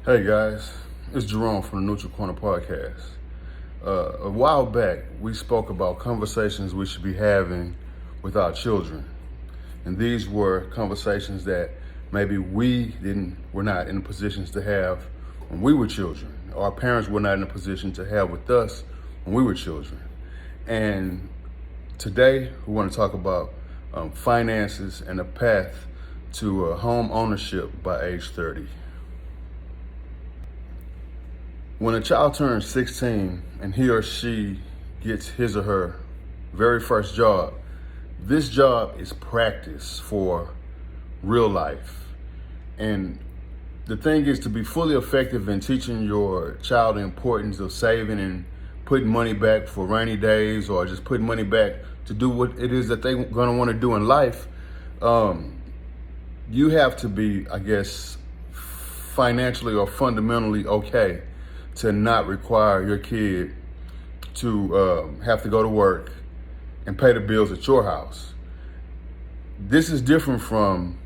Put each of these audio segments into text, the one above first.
Hey guys, it's Jerome from the Neutral Corner Podcast. A while back, we spoke about conversations we should be having with our children. And these were conversations that maybe were not in positions to have when we were children. Our parents were not in a position to have with us when we were children. And today, we want to talk about finances and the path to home ownership by age 30. When a child turns 16 and he or she gets his or her very first job, this job is practice for real life. And the thing is to be fully effective in teaching your child the importance of saving and putting money back for rainy days or just putting money back to do what it is that they're going to want to do in life, you have to be, I guess, financially or fundamentally okay to not require your kid to have to go to work and pay the bills at your house. This is different from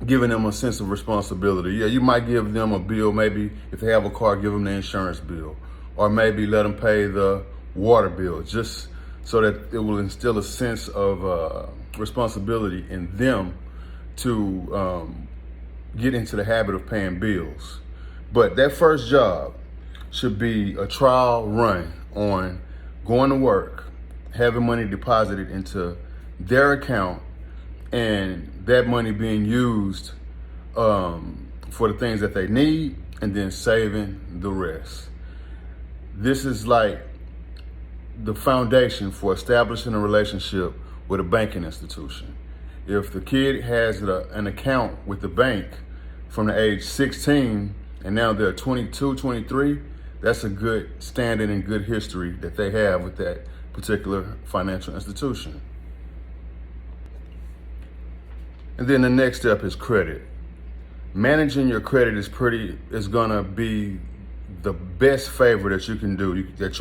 giving them a sense of responsibility. Yeah, you might give them a bill, maybe if they have a car, give them the insurance bill, or maybe let them pay the water bill, just so that it will instill a sense of responsibility in them to get into the habit of paying bills. But that first job should be a trial run on going to work, having money deposited into their account, and that money being used for the things that they need, and then saving the rest. This is like the foundation for establishing a relationship with a banking institution. If the kid has an account with the bank from the age 16 and now they're 22, 23, that's a good standing and good history that they have with that particular financial institution. And then the next step is credit. Managing your credit is gonna be the best favor that you can do, that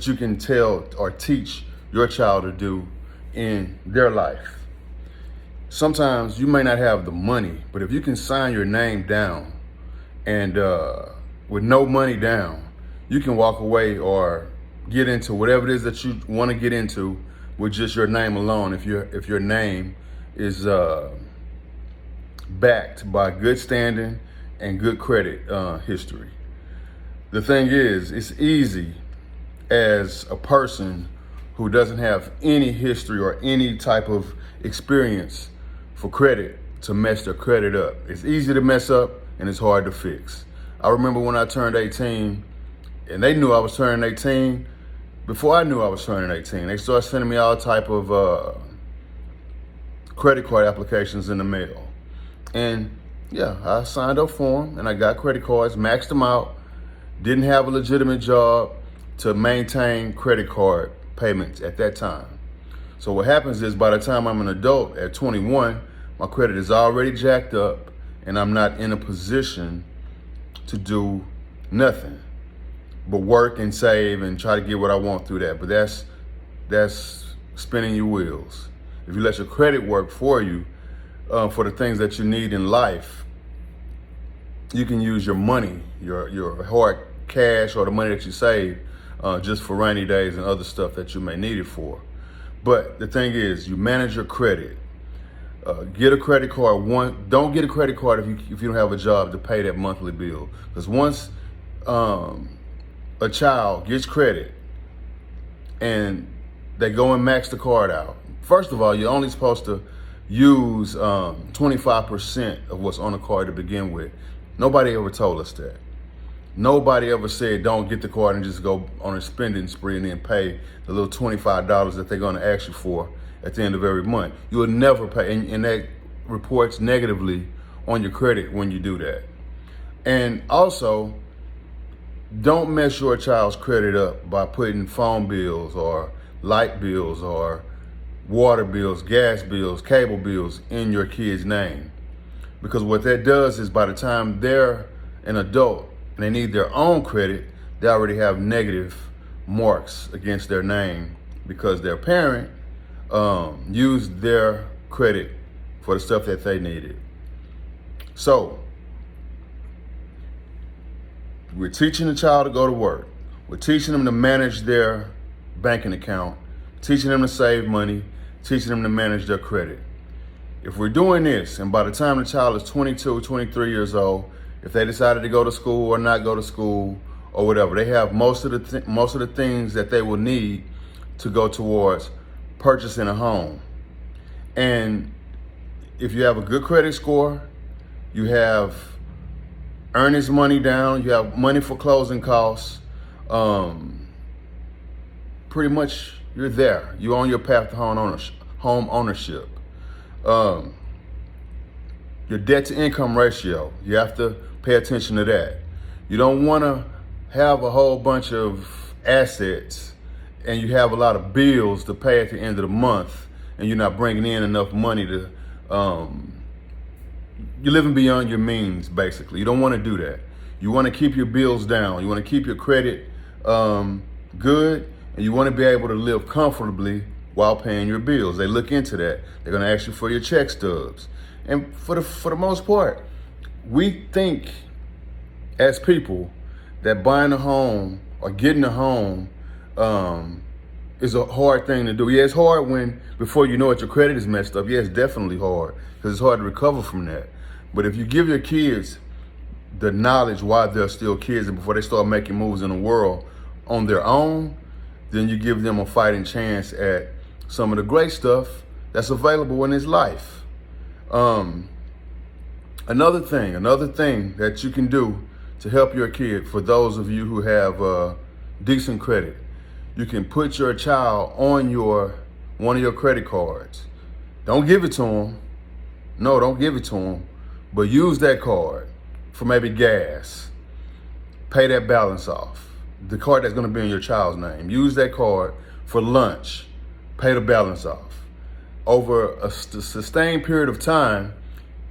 you can tell or teach your child to do in their life. Sometimes you may not have the money, but if you can sign your name down and with no money down, you can walk away or get into whatever it is that you want to get into with just your name alone. If your name is backed by good standing and good credit history. The thing is, it's easy as a person who doesn't have any history or any type of experience for credit to mess their credit up. It's easy to mess up and it's hard to fix. I remember when I turned 18 and they knew I was turning 18 before I knew I was turning 18. They started sending me all type of credit card applications in the mail. And yeah, I signed up for them and I got credit cards, maxed them out, didn't have a legitimate job to maintain credit card payments at that time. So what happens is by the time I'm an adult at 21, my credit is already jacked up and I'm not in a position to do nothing but work and save and try to get what I want through that. But that's spinning your wheels. If you let your credit work for you, for the things that you need in life, you can use your money, your hard cash or the money that you save just for rainy days and other stuff that you may need it for. But the thing is, you manage your credit. Get a credit card. Don't get a credit card if you don't have a job to pay that monthly bill. Because once a child gets credit and they go and max the card out, first of all, you're only supposed to use 25% of what's on the card to begin with. Nobody ever told us that. Nobody ever said don't get the card and just go on a spending spree and then pay the little $25 that they're going to ask you for at the end of every month. You will never pay, and that reports negatively on your credit when you do that. And also, don't mess your child's credit up by putting phone bills or light bills or water bills, gas bills, cable bills in your kid's name. Because what that does is by the time they're an adult and they need their own credit, they already have negative marks against their name because their parent used their credit for the stuff that they needed. So We're teaching the child to go to work. We're teaching them to manage their banking account, teaching them to save money, teaching them to manage their credit. If we're doing this, and by the time the child is 22, 23 years old, if they decided to go to school or not go to school or whatever, they have most of the things that they will need to go towards purchasing a home. And if you have a good credit score, you have earnest money down, you have money for closing costs, pretty much you're there. You're on your path to home ownership. Your debt to income ratio, you have to pay attention to that. You don't want to have a whole bunch of assets and you have a lot of bills to pay at the end of the month and you're not bringing in enough money to, you're living beyond your means, basically. You don't want to do that. You want to keep your bills down. You want to keep your credit good, and you want to be able to live comfortably while paying your bills. They look into that. They're going to ask you for your check stubs. And for the most part, we think as people that buying a home or getting a home is a hard thing to do. Yeah, it's hard when before you know it, your credit is messed up. Yeah, it's definitely hard because it's hard to recover from that. But if you give your kids the knowledge while they're still kids and before they start making moves in the world on their own, then you give them a fighting chance at some of the great stuff that's available in this life. Another thing that you can do to help your kid, for those of you who have decent credit, you can put your child on one of your credit cards. Don't give it to them. No, don't give it to them. But use that card for maybe gas. Pay that balance off. The card that's going to be in your child's name. Use that card for lunch. Pay the balance off. Over a sustained period of time,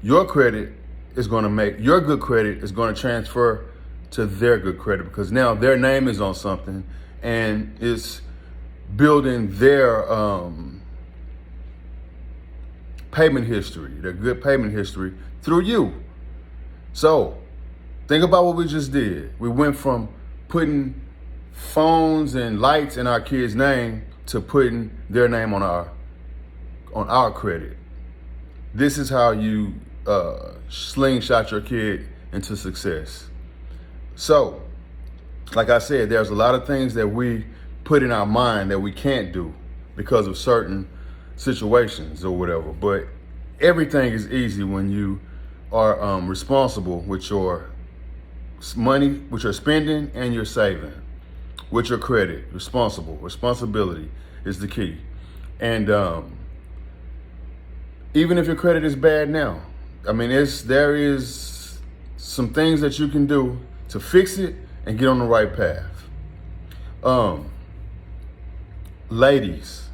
your credit is going to your good credit is going to transfer to their good credit because now their name is on something and it's building their payment history, their good payment history through you. So think about what we just did. We went from putting phones and lights in our kids' name to putting their name on our credit. This is how you slingshot your kid into success. So, like I said, there's a lot of things that we put in our mind that we can't do because of certain situations or whatever. But everything is easy when you are responsible with your money, with your spending and your saving, with your credit. Responsibility is the key. And even if your credit is bad now, I mean, there is some things that you can do to fix it and get on the right path. Ladies,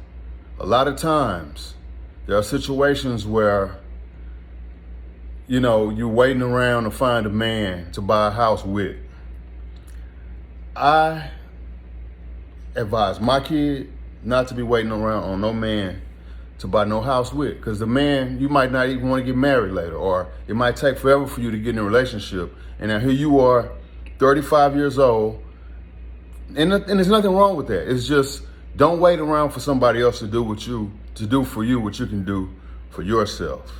a lot of times there are situations where, you know, you're waiting around to find a man to buy a house with. I advise my kid not to be waiting around on no man to buy no house with, because the man, you might not even want to get married later, or it might take forever for you to get in a relationship. And now here you are, 35 years old, and there's nothing wrong with that. It's just, don't wait around for somebody else to do for you what you can do for yourself.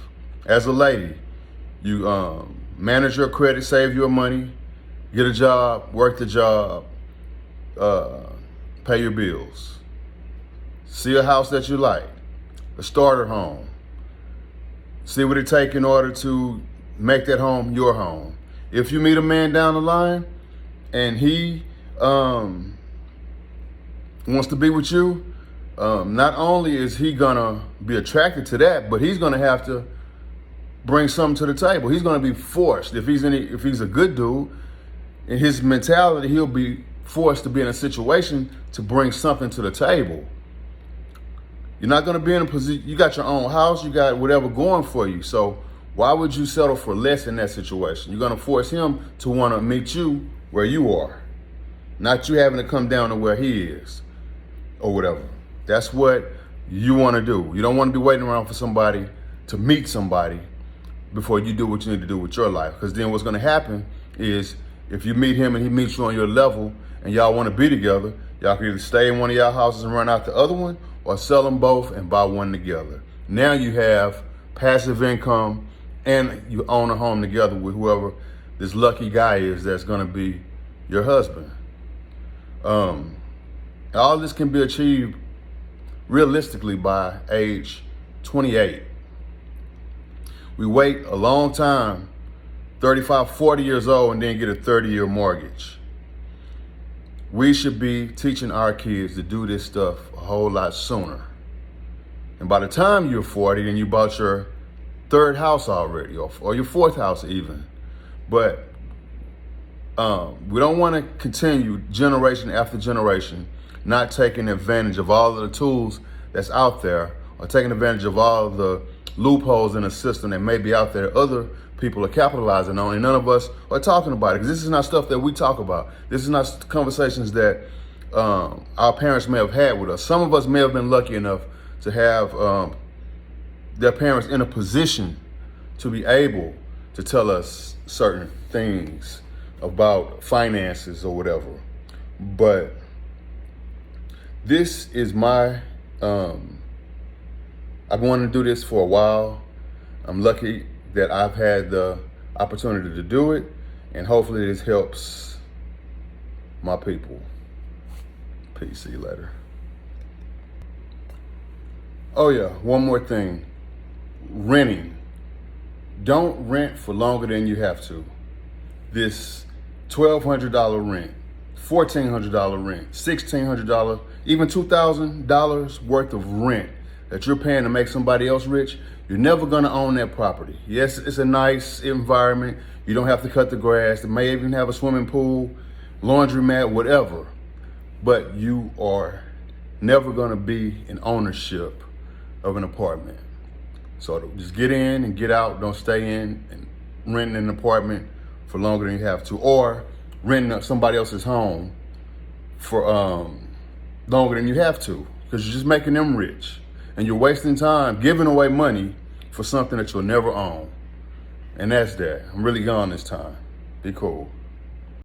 As a lady, you manage your credit, save your money, get a job, work the job, pay your bills. See a house that you like, a starter home. See what it takes in order to make that home your home. If you meet a man down the line and he wants to be with you, not only is he gonna be attracted to that, but he's gonna have to bring something to the table. He's gonna be forced. If he's a good dude, in his mentality, he'll be forced to be in a situation to bring something to the table. You're not gonna be in a position, you got your own house, you got whatever going for you. So why would you settle for less in that situation? You're gonna force him to wanna meet you where you are, not you having to come down to where he is or whatever. That's what you wanna do. You don't wanna be waiting around for somebody to meet somebody before you do what you need to do with your life. Because then what's gonna happen is If you meet him and he meets you on your level and y'all want to be together, y'all can either stay in one of y'all houses and run out the other one, or sell them both and buy one together. Now you have passive income and you own a home together with whoever this lucky guy is that's going to be your husband. All this can be achieved realistically by age 28. We wait a long time, 35, 40 years old, and then get a 30-year mortgage. We should be teaching our kids to do this stuff a whole lot sooner. And by the time you're 40, and you bought your third house already, or your fourth house even. But we don't want to continue generation after generation not taking advantage of all of the tools that's out there, or taking advantage of all of the loopholes in the system that may be out there that other people are capitalizing on, and none of us are talking about it, because this is not stuff that we talk about. This is not conversations that our parents may have had with us. Some of us may have been lucky enough to have their parents in a position to be able to tell us certain things about finances or whatever. But this is my, I've wanted to do this for a while. I'm lucky that I've had the opportunity to do it, and hopefully this helps my people. Peace, see you later. Oh yeah, one more thing. Renting. Don't rent for longer than you have to. This $1,200 rent, $1,400 rent, $1,600, even $2,000 worth of rent that you're paying to make somebody else rich, you're never gonna own that property. Yes, it's a nice environment. You don't have to cut the grass. It may even have a swimming pool, laundromat, whatever. But you are never gonna be in ownership of an apartment. So just get in and get out. Don't stay in and rent an apartment for longer than you have to, or renting somebody else's home for longer than you have to, because you're just making them rich. And you're wasting time giving away money for something that you'll never own. And that's that. I'm really gone this time. Be cool.